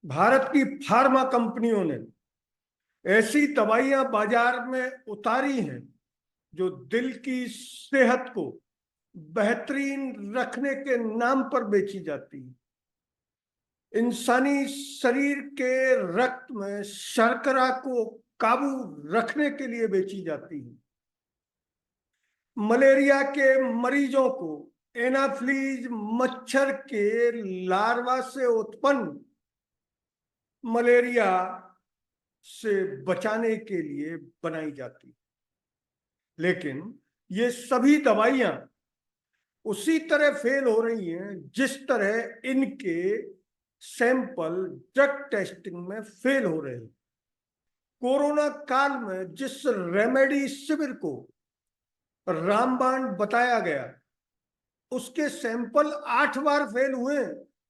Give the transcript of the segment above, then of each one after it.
भारत की फार्मा कंपनियों ने ऐसी दवाइयां बाजार में उतारी हैं जो दिल की सेहत को बेहतरीन रखने के नाम पर बेची जाती है। इंसानी शरीर के रक्त में शर्करा को काबू रखने के लिए बेची जाती है। मलेरिया के मरीजों को एनाफ्लीज मच्छर के लार्वा से उत्पन्न मलेरिया से बचाने के लिए बनाई जाती है। लेकिन ये सभी दवाइयां उसी तरह फेल हो रही हैं जिस तरह इनके सैंपल ड्रग टेस्टिंग में फेल हो रहे हैं। कोरोना काल में जिस रेमेडी शिविर को रामबाण बताया गया उसके सैंपल 8 बार फेल हुए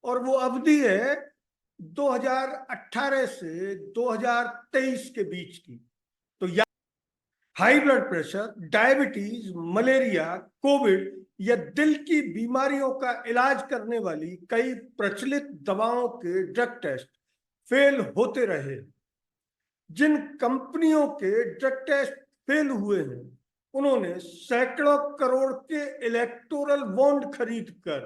और वो अवधि है 2018 से 2023 के बीच की। तो high blood pressure, diabetes, malaria, Covid या दिल की बीमारियों का इलाज करने वाली कई प्रचलित दवाओं के ड्रग टेस्ट फेल होते रहे। जिन कंपनियों के ड्रग टेस्ट फेल हुए हैं उन्होंने सैकड़ों करोड़ के इलेक्टोरल बॉन्ड खरीदकर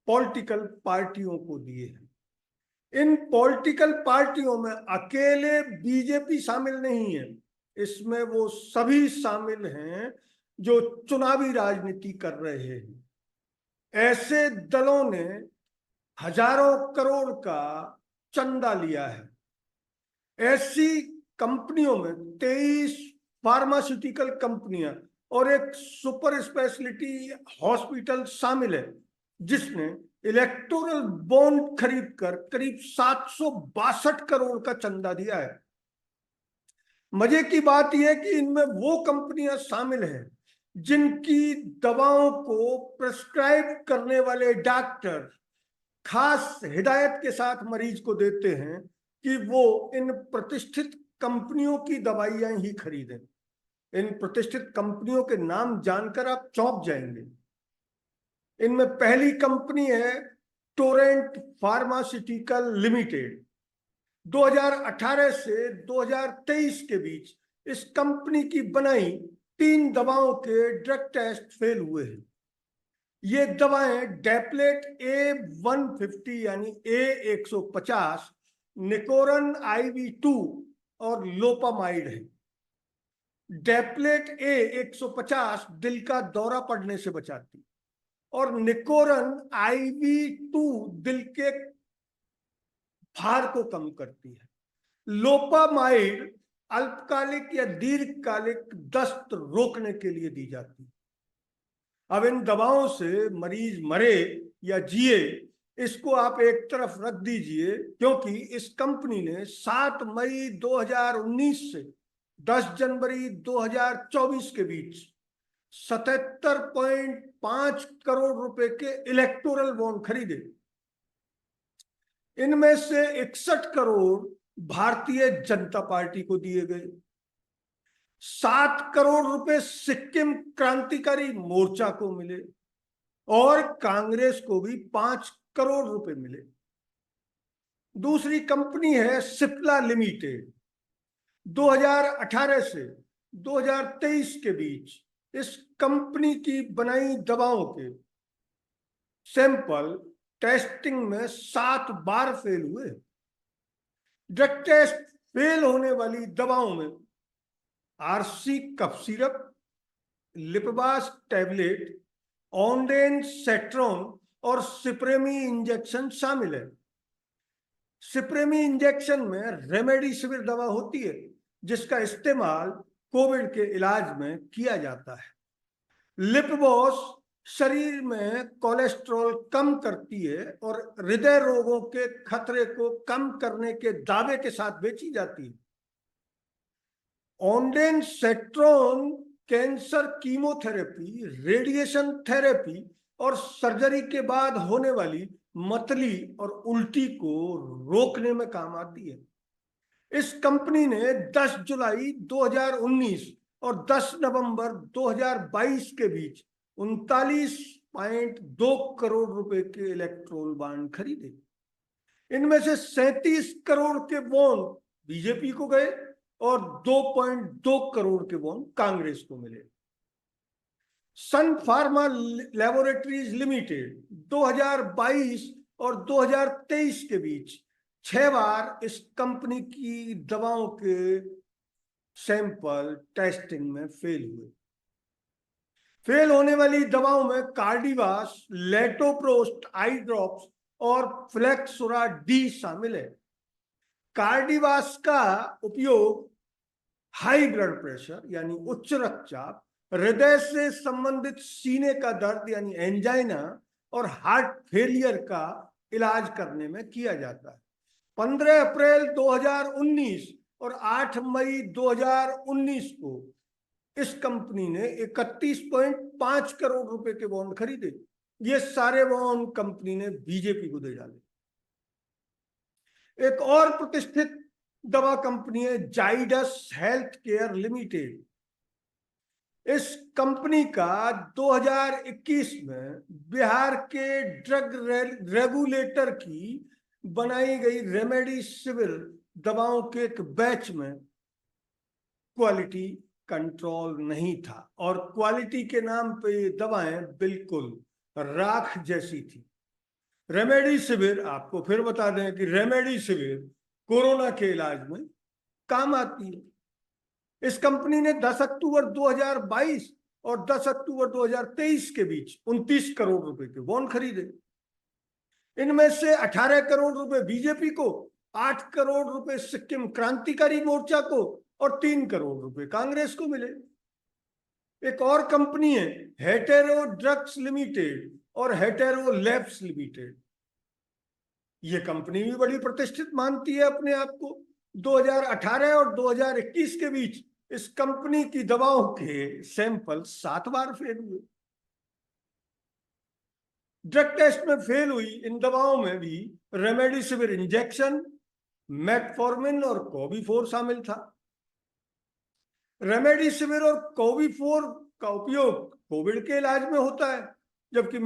पॉलिटिकल पार्टियों को दिए हैं। इन पॉलिटिकल पार्टियों में अकेले बीजेपी शामिल नहीं है, इसमें वो सभी शामिल हैं जो चुनावी राजनीति कर रहे हैं। ऐसे दलों ने हजारों करोड़ का चंदा लिया है। ऐसी कंपनियों में 23 फार्मास्यूटिकल कंपनियां और एक सुपर स्पेशलिटी हॉस्पिटल शामिल है जिसने इलेक्टोरल बॉन्ड खरीदकर करीब 762 करोड़ का चंदा दिया है। मजे की बात यह कि इनमें वो कंपनियां शामिल हैं जिनकी दवाओं को प्रिस्क्राइब करने वाले डॉक्टर खास हिदायत के साथ मरीज को देते हैं कि वो इन प्रतिष्ठित कंपनियों की दवाइयां ही खरीदें। इन प्रतिष्ठित कंपनियों के नाम जानकर आप चौंक जाएंगे। इनमें पहली कंपनी है टोरेंट फार्मास्यूटिकल लिमिटेड। 2018 से 2023 के बीच इस कंपनी की बनाई 3 दवाओं के ड्रग टेस्ट फेल हुए हैं। ये दवाएं डेप्लेट A150 यानी A150, निकोरन IV2 और लोपामाइड है। डेप्लेट A150 दिल का दौरा पड़ने से बचाती और निकोरन IV2 दिल के भार को कम करती है। लोपामाइड अल्पकालिक या दीर्घकालिक दस्त रोकने के लिए दी जाती है। अब इन दवाओं से मरीज मरे या जिए इसको आप एक तरफ रख दीजिए, क्योंकि इस कंपनी ने 7 मई 2019 से 10 जनवरी 2024 के बीच 77.5 करोड़ रुपए के इलेक्टोरल बॉन्ड खरीदे। इनमें से 61 करोड़ भारतीय जनता पार्टी को दिए गए, 7 करोड़ रुपए सिक्किम क्रांतिकारी मोर्चा को मिले और कांग्रेस को भी 5 करोड़ रुपए मिले। दूसरी कंपनी है सिप्ला लिमिटेड। 2018 से 2023 के बीच इस कंपनी की बनाई दवाओं के सैंपल टेस्टिंग में 7 बार फेल हुए। ड्रग टेस्ट फेल होने वाली दवाओं में RC cough syrup, लिपबास tablet, Ondem सेट्रॉन और सिप्रेमी इंजेक्शन शामिल है। सिप्रेमी इंजेक्शन में रेमडेसिविर दवा होती है जिसका इस्तेमाल कोविड के इलाज में किया जाता है। लिपबॉस शरीर में कोलेस्ट्रॉल कम करती है और हृदय रोगों के खतरे को कम करने के दावे के साथ बेची जाती है। Ondem सेट्रॉन cancer chemotherapy, radiation therapy और सर्जरी के बाद होने वाली मतली और उल्टी को रोकने में काम आती है। इस कंपनी ने 10 जुलाई 2019 और 10 नवंबर 2022 के बीच 39.2 करोड़ रुपए के इलेक्ट्रोल बॉन्ड खरीदे। इनमें से 37 करोड़ के बॉन्ड बीजेपी को गए और 2.2 करोड़ के बॉन्ड कांग्रेस को मिले। सन फार्मा लैबोरेटरीज लिमिटेड 2022 और 2023 के बीच 6 बार इस कंपनी की दवाओं के सैंपल टेस्टिंग में फेल हुए। फेल होने वाली दवाओं में कार्डिवास, लेटोप्रोस्ट आई ड्रॉप्स और फ्लेक्सुरा डी शामिल है। कार्डिवास का उपयोग हाई ब्लड प्रेशर यानी उच्च रक्तचाप, हृदय से संबंधित सीने का दर्द यानी एंजाइना और हार्ट फेलियर का इलाज करने में किया जाता है। 15 अप्रैल 2019 और 8 मई 2019 को इस कंपनी ने 31.5 करोड़ रुपए के बॉन्ड खरीदे। ये सारे बॉन्ड कंपनी ने बीजेपी को दे डाले। एक और प्रतिष्ठित दवा कंपनी है जाइडस हेल्थ केयर लिमिटेड। इस कंपनी का 2021 में बिहार के ड्रग रेगुलेटर की बनाई गई रेमडेसिविर दवाओं के एक बैच में क्वालिटी कंट्रोल नहीं था और क्वालिटी के नाम पे ये दवाएं बिल्कुल राख जैसी थी। रेमडेसिविर, आपको फिर बता दें कि रेमडेसिविर कोरोना के इलाज में काम आती है। इस कंपनी ने 10 अक्टूबर 2022 और 10 अक्टूबर 2023 के बीच 29 करोड़ रुपए के बॉन्ड खरीदे। इनमें से 18 करोड़ रुपए बीजेपी को, 8 करोड़ रुपए सिक्किम क्रांतिकारी मोर्चा को और 3 करोड़ रुपए कांग्रेस को मिले। एक और कंपनी है हेटेरो ड्रग्स लिमिटेड और हेटेरो लैब्स लिमिटेड। ये कंपनी भी बड़ी प्रतिष्ठित मानती है अपने आप को। 2018 और 2021 के बीच इस कंपनी की दवाओं के सैंपल 7 बार फेल हुए। ड्रग टेस्ट में फेल हुई इन दवाओं में भी रेमडेसिविर इंजेक्शन, मेटफॉर्मिन और कोविफोर शामिल था। रेमडेसिविर और कोविफोर का उपयोग कोविड के इलाज में होता है, जबकि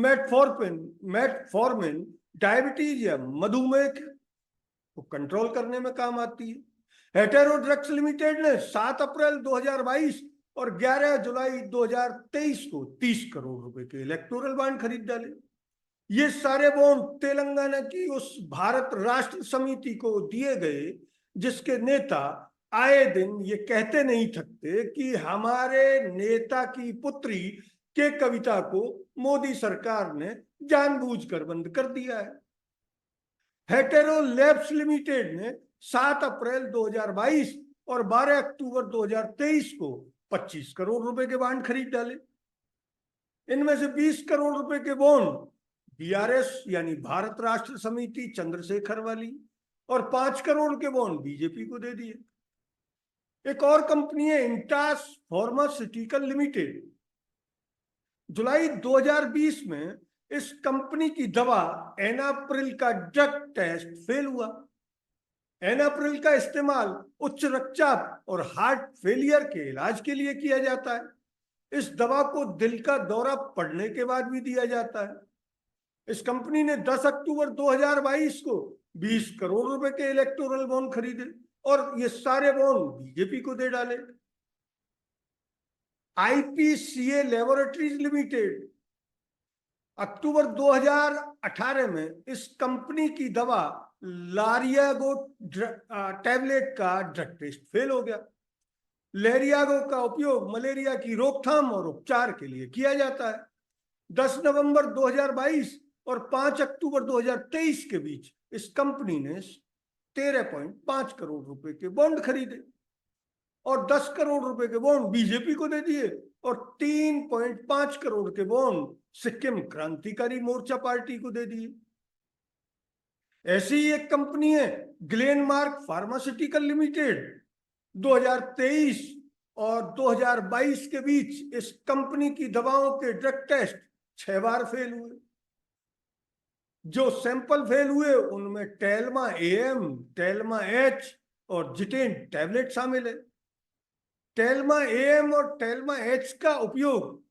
मेटफॉर्मिन डायबिटीज या मधुमेह को कंट्रोल करने में काम आती है। हेटेरो ड्रग्स लिमिटेड ने 7 अप्रैल 2022 और 11 जुलाई 2023 को 30 करोड़ रुपए के इलेक्टोरल बॉन्ड खरीद डाले। ये सारे बॉन्ड तेलंगाना की उस भारत राष्ट्र समिति को दिए गए जिसके नेता आए दिन ये कहते नहीं थकते कि हमारे नेता की पुत्री के कविता को मोदी सरकार ने जानबूझकर बंद कर दिया है। हेटेरो लैब्स लिमिटेड ने 7 अप्रैल 2022 और 12 अक्टूबर 2023 को 25 करोड़ रुपए के बॉन्ड खरीद डाले। इनमें से 20 करोड़ रुपए के बॉन्ड बीआरएस यानी भारत राष्ट्र समिति चंद्रशेखर वाली और 5 करोड़ के बॉन्ड बीजेपी को दे दिए। एक और कंपनी है इंटास फार्मास्यूटिकल लिमिटेड। जुलाई 2020 में इस कंपनी की दवा एनाप्रिल का ड्रग टेस्ट फेल हुआ। एनाप्रिल का इस्तेमाल उच्च रक्तचाप और हार्ट फेलियर के इलाज के लिए किया जाता है। इस दवा को दिल का दौरा पड़ने के बाद भी दिया जाता है। इस कंपनी ने 10 अक्टूबर 2022 को 20 करोड़ रुपए के इलेक्टोरल बॉन्ड खरीदे और ये सारे बॉन्ड बीजेपी को दे डाले। आईपीसीए लैबोरेटरीज लिमिटेड, अक्टूबर 2018 में इस कंपनी की दवा लारियागो टैबलेट का ड्रग टेस्ट फेल हो गया। लेरियागो का उपयोग मलेरिया की रोकथाम और उपचार के लिए किया जाता है। 10 नवंबर 2022 और 5 अक्टूबर 2023 के बीच इस कंपनी ने 13.5 करोड़ रुपए के बॉन्ड खरीदे और 10 करोड़ रुपए के बॉन्ड बीजेपी को दे दिए और 3.5 करोड़ के बॉन्ड सिक्किम क्रांतिकारी मोर्चा पार्टी को दे दिए। ऐसी ही एक कंपनी है ग्लेनमार्क फार्मास्यूटिकल लिमिटेड। 2023 और 2022 के बीच इस कंपनी की दवाओं के ड्रग टेस्ट 6 बार फेल हुए। जो सैंपल फेल हुए उनमें टेल्मा एम, टेल्मा एच और जिटेन टैबलेट शामिल है। टेल्मा एम और टेल्मा एच का उपयोग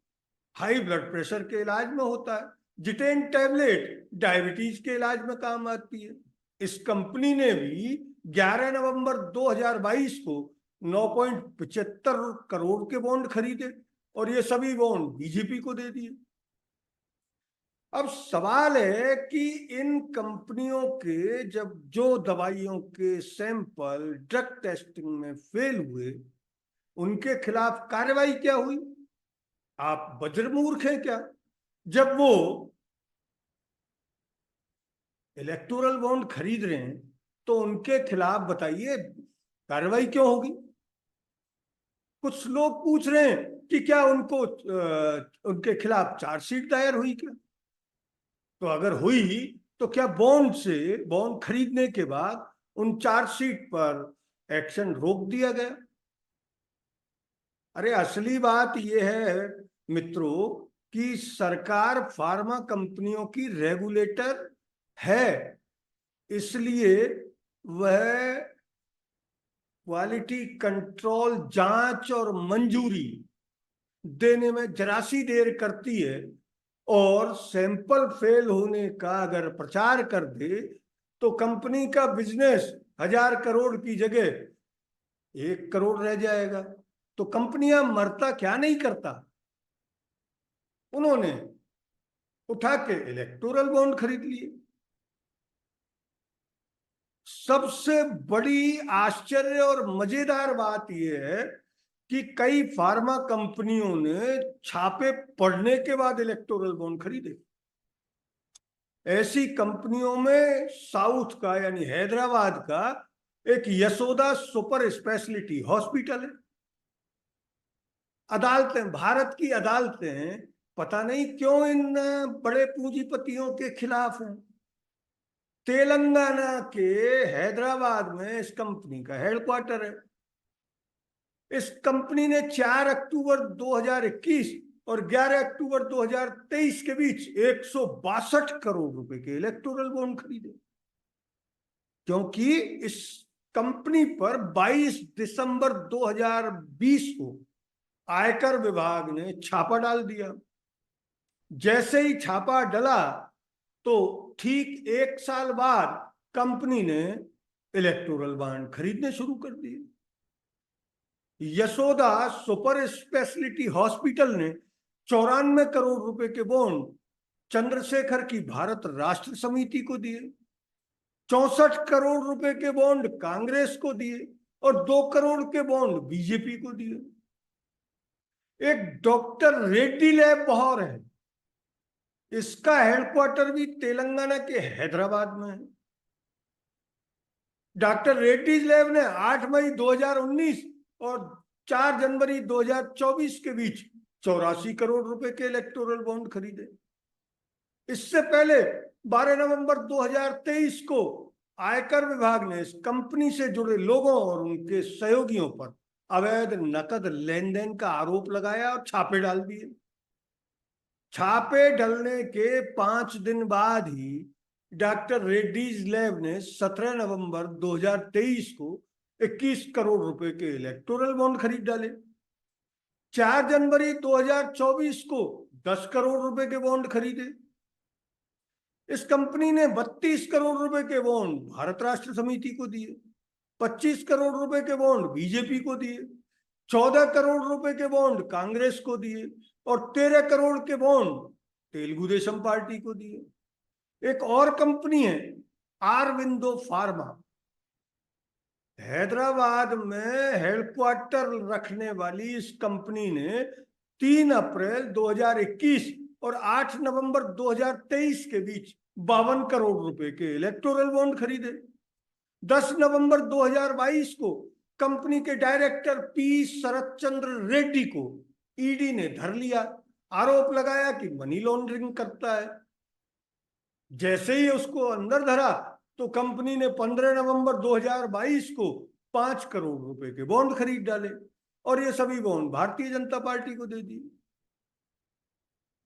हाई ब्लड प्रेशर के इलाज में होता है। जिटेन टैबलेट डायबिटीज के इलाज में काम आती है। इस कंपनी ने भी 11 नवंबर 2022 को 9.75 करोड़ के बॉन्ड खरीदे और ये सभी बॉन्ड बीजेपी को दे दिए। अब सवाल है कि इन कंपनियों के जब जो दवाइयों के सैंपल ड्रग टेस्टिंग में फेल हुए, उनके खिलाफ कार्रवाई क्या हुई? आप बजरमूर्ख हैं क्या? जब वो इलेक्टोरल बॉन्ड खरीद रहे हैं तो उनके खिलाफ बताइए कार्रवाई क्यों होगी? कुछ लोग पूछ रहे हैं कि क्या उनके खिलाफ चार्जशीट दायर हुई क्या? तो अगर हुई तो क्या बॉन्ड खरीदने के बाद उन चार्जशीट पर एक्शन रोक दिया गया? अरे असली बात यह है मित्रों कि सरकार फार्मा कंपनियों की रेगुलेटर है, इसलिए वह क्वालिटी कंट्रोल जांच और मंजूरी देने में जरा सी देर करती है और सैंपल फेल होने का अगर प्रचार कर दे तो कंपनी का बिजनेस 1000 करोड़ की जगह 1 करोड़ रह जाएगा। तो कंपनियां मरता क्या नहीं करता, उन्होंने उठा के इलेक्टोरल बॉन्ड खरीद लिए। सबसे बड़ी आश्चर्य और मजेदार बात यह है कि कई फार्मा कंपनियों ने छापे पड़ने के बाद इलेक्टोरल बॉन्ड खरीदे। ऐसी कंपनियों में साउथ का यानी हैदराबाद का एक यशोदा सुपर स्पेशलिटी हॉस्पिटल है। अदालतें, भारत की अदालतें पता नहीं क्यों इन बड़े पूंजीपतियों के खिलाफ हैं। तेलंगाना के हैदराबाद में इस कंपनी का हेडक्वार्टर है। इस कंपनी ने 4 अक्टूबर 2021 और 11 अक्टूबर 2023 के बीच 162 करोड़ रुपए के इलेक्टोरल बॉन्ड खरीदे, क्योंकि इस कंपनी पर 22 दिसंबर 2020 को आयकर विभाग ने छापा डाल दिया। जैसे ही छापा डला तो ठीक 1 साल बाद कंपनी ने इलेक्टोरल बॉन्ड खरीदने शुरू कर दिए। यशोदा सुपर स्पेशलिटी हॉस्पिटल ने 94 करोड़ रुपए के बॉन्ड चंद्रशेखर की भारत राष्ट्र समिति को दिए, 64 करोड़ रुपए के बॉन्ड कांग्रेस को दिए और 2 करोड़ के बॉन्ड बीजेपी को दिए। एक डॉक्टर रेड्डी लैब बहौर है, इसका हेडक्वार्टर भी तेलंगाना के हैदराबाद में है। डॉक्टर रेड्डी लैब ने 8 मई 2019 और 4 जनवरी 2024 के बीच 84 करोड़ रुपए के इलेक्टोरल बॉन्ड खरीदे। इससे पहले 12 नवंबर 2023 को आयकर विभाग ने इस कंपनी से जुड़े लोगों और उनके सहयोगियों पर अवैध नकद लेन देन का आरोप लगाया और छापे डाल दिए। छापे डलने के 5 दिन बाद ही डॉक्टर रेड्डीज लैब ने 17 नवंबर 2023 को 21 करोड़ रुपए के इलेक्टोरल बॉन्ड खरीद डाले। 4 जनवरी 2024 को 10 करोड़ रुपए के बॉन्ड खरीदे। इस कंपनी ने 32 करोड़ रुपए के बॉन्ड भारत राष्ट्र समिति को दिए, 25 करोड़ रुपए के बॉन्ड बीजेपी को दिए, 14 करोड़ रुपए के बॉन्ड कांग्रेस को दिए और 13 करोड़ के बॉन्ड तेलुगु देशम पार्टी को दिए। एक और कंपनी है आरविंदो फार्मा, हैदराबाद में हेडक्वार्टर रखने वाली इस कंपनी ने 3 अप्रैल 2021 और 8 नवंबर 2023 के बीच 52 करोड़ रुपए के इलेक्टोरल बॉन्ड खरीदे। 10 नवंबर 2022 को कंपनी के डायरेक्टर पी शरत चंद्र रेड्डी को ईडी ने धर लिया, आरोप लगाया कि मनी लॉन्ड्रिंग करता है। जैसे ही उसको अंदर धरा तो कंपनी ने 15 नवंबर 2022 को 5 करोड़ रुपए के बॉन्ड खरीद डाले और ये सभी बॉन्ड भारतीय जनता पार्टी को दे दिए।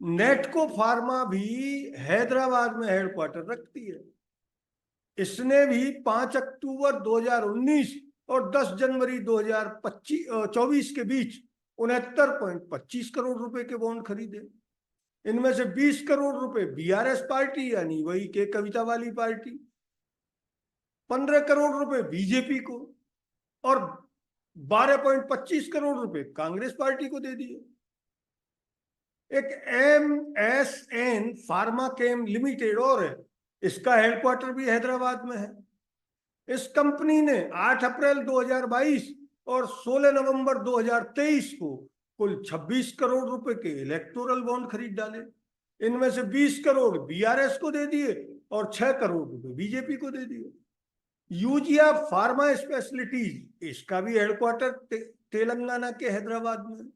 नेटको फार्मा भी हैदराबाद में हेडक्वार्टर रखती है। इसने भी 5 अक्टूबर 2019 और 10 जनवरी 2024 के बीच 69.25 करोड़ रुपए के बॉन्ड खरीदे। इनमें से 20 करोड़ रुपए बीआरएस पार्टी यानी वही के कविता वाली पार्टी 15 करोड़ रुपए बीजेपी को और 12.25 करोड़ रुपए कांग्रेस पार्टी को दे दिए। एक MSN फार्माकेम लिमिटेड और है, इसका हेडक्वार्टर भी हैदराबाद में है। इस कंपनी ने 8 अप्रैल 2022 और 16 नवंबर 2023 को कुल 26 करोड़ रुपए के इलेक्टोरल बॉन्ड खरीद डाले। इनमें से 20 करोड़ BRS को दे दिए और 6 करोड़ रुपए बीजेपी को दे दिए। यूजिया फार्मा स्पेशलिटीज, इसका भी हेडक्वार्टर तेलंगाना के हैदराबाद में।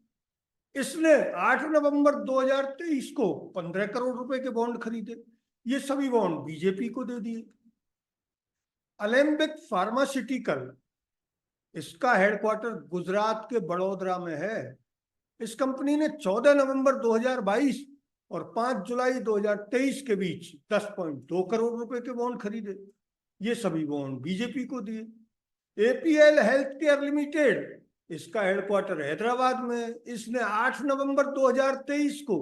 इसने 8 नवंबर 2023 को 15 करोड़ रुपए के बॉन्ड खरीदे। ये सभी बॉन्ड बीजेपी को दे दिए। अलेम्बिक फार्मास्यूटिकल, इसका हेडक्वार्टर गुजरात के बड़ोदरा में है। इस कंपनी ने 14 नवंबर 2022 और 5 जुलाई 2023 के बीच 10.2 करोड़ रुपए के बॉन्ड खरीदे। ये सभी बॉन्ड बीजेपी को दिए। APL हेल्थ केयर लिमिटेड, इसका हेडक्वार्टर हैदराबाद में। इसने 8 नवंबर 2023 को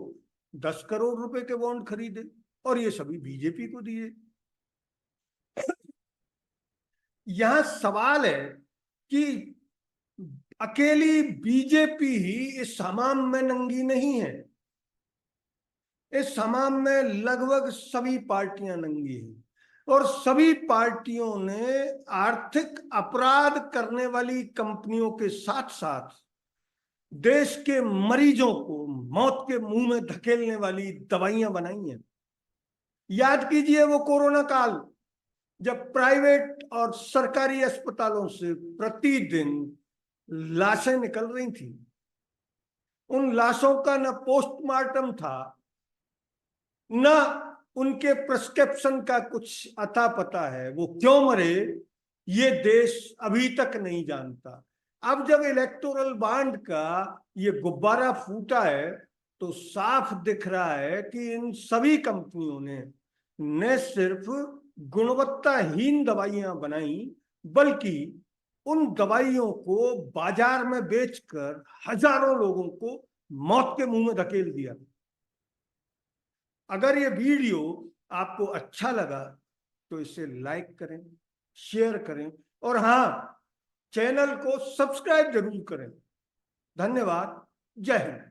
10 करोड़ रुपए के बॉन्ड खरीदे और ये सभी बीजेपी को दिए। यहां सवाल है कि अकेली बीजेपी ही इस हमाम में नंगी नहीं है। इस हमाम में लगभग सभी पार्टियां नंगी हैं और सभी पार्टियों ने आर्थिक अपराध करने वाली कंपनियों के साथ साथ देश के मरीजों को मौत के मुंह में धकेलने वाली दवाइयां बनाई हैं। याद कीजिए वो कोरोना काल, जब प्राइवेट और सरकारी अस्पतालों से प्रतिदिन लाशें निकल रही थी। उन लाशों का न पोस्टमार्टम था, न उनके प्रिस्क्रिप्शन का कुछ अता पता है। वो क्यों मरे ये देश अभी तक नहीं जानता। अब जब इलेक्टोरल बॉन्ड का ये गुब्बारा फूटा है तो साफ दिख रहा है कि इन सभी कंपनियों ने न सिर्फ गुणवत्ताहीन दवाइयां बनाई, बल्कि उन दवाइयों को बाजार में बेचकर हजारों लोगों को मौत के मुंह में धकेल दिया। अगर ये वीडियो आपको अच्छा लगा तो इसे लाइक करें, शेयर करें और हाँ, चैनल को सब्सक्राइब जरूर करें। धन्यवाद। जय हिंद।